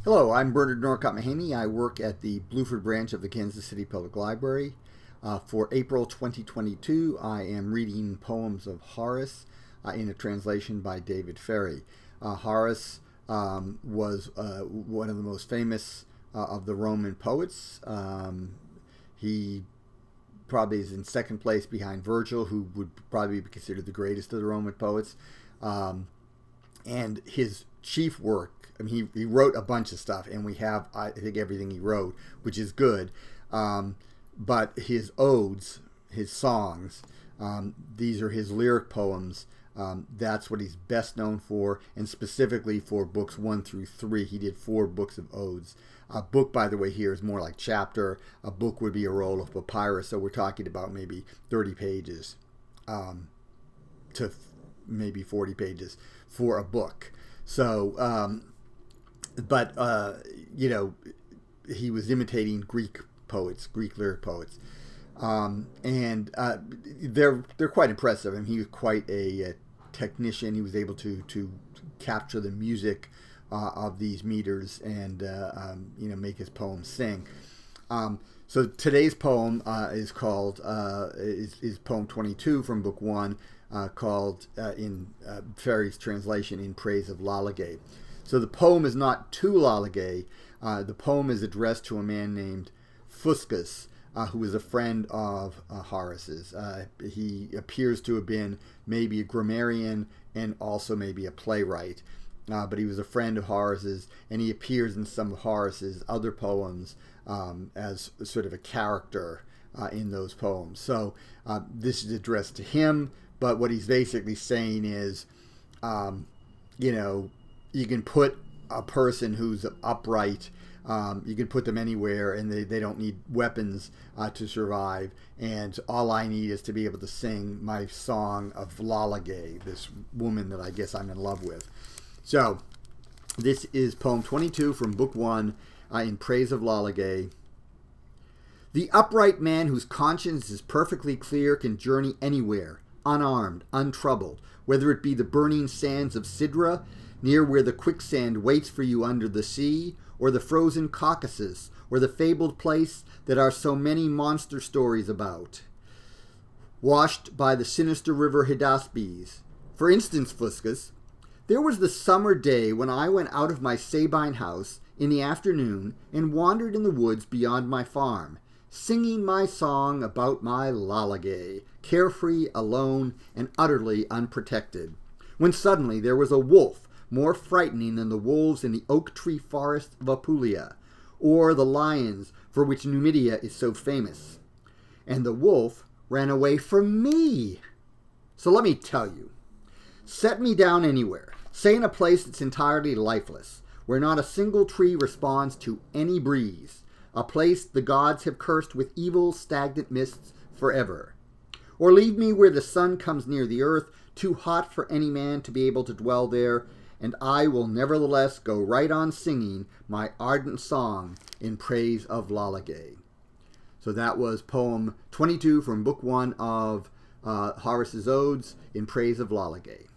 Hello, I'm Bernard Norcott-Mahany. I work at the Blueford branch of the Kansas City Public Library. For April 2022, I am reading poems of Horace in a translation by David Ferry. Horace was one of the most famous of the Roman poets. He probably is in second place behind Virgil, who would probably be considered the greatest of the Roman poets. And his chief work, I mean, he wrote a bunch of stuff, and we have, I think, everything he wrote, which is good. But his odes, his songs, these are his lyric poems. That's what he's best known for, and specifically for books 1 through 3. He did 4 books of odes. A book, by the way, here is more like chapter. A book would be a roll of papyrus, so we're talking about maybe 30 pages to maybe 40 pages for a book. So, he was imitating Greek poets, Greek lyric poets, and they're quite impressive. I mean, he was quite a technician. He was able to capture the music of these meters and make his poems sing. So today's poem is called is poem 22 from book 1, called in Ferry's translation, "In Praise of Lalage." So the poem is not to Lalage. The poem is addressed to a man named Fuscus, who was a friend of Horace's. He appears to have been maybe a grammarian and also maybe a playwright. But he was a friend of Horace's, and he appears in some of Horace's other poems as sort of a character in those poems. So this is addressed to him, but what he's basically saying is, you can put a person who's upright, you can put them anywhere, and they don't need weapons to survive. And all I need is to be able to sing my song of Lalage, this woman that I guess I'm in love with. So this is poem 22 from book 1, In Praise of Lalage. The upright man whose conscience is perfectly clear can journey anywhere, unarmed, untroubled, whether it be the burning sands of Sidra, near where the quicksand waits for you under the sea, or the frozen Caucasus, or the fabled place that are so many monster stories about, washed by the sinister river Hydaspes. For instance, Fuscus, there was the summer day when I went out of my Sabine house in the afternoon and wandered in the woods beyond my farm, singing my song about my Lalage, carefree, alone, and utterly unprotected, when suddenly there was a wolf more frightening than the wolves in the oak tree forest of Apulia, or the lions for which Numidia is so famous. And the wolf ran away from me. So let me tell you, set me down anywhere, say in a place that's entirely lifeless, where not a single tree responds to any breeze, a place the gods have cursed with evil, stagnant mists forever. Or leave me where the sun comes near the earth, too hot for any man to be able to dwell there, and I will nevertheless go right on singing my ardent song in praise of Lalage. So that was poem 22 from book 1 of Horace's Odes, In Praise of Lalage.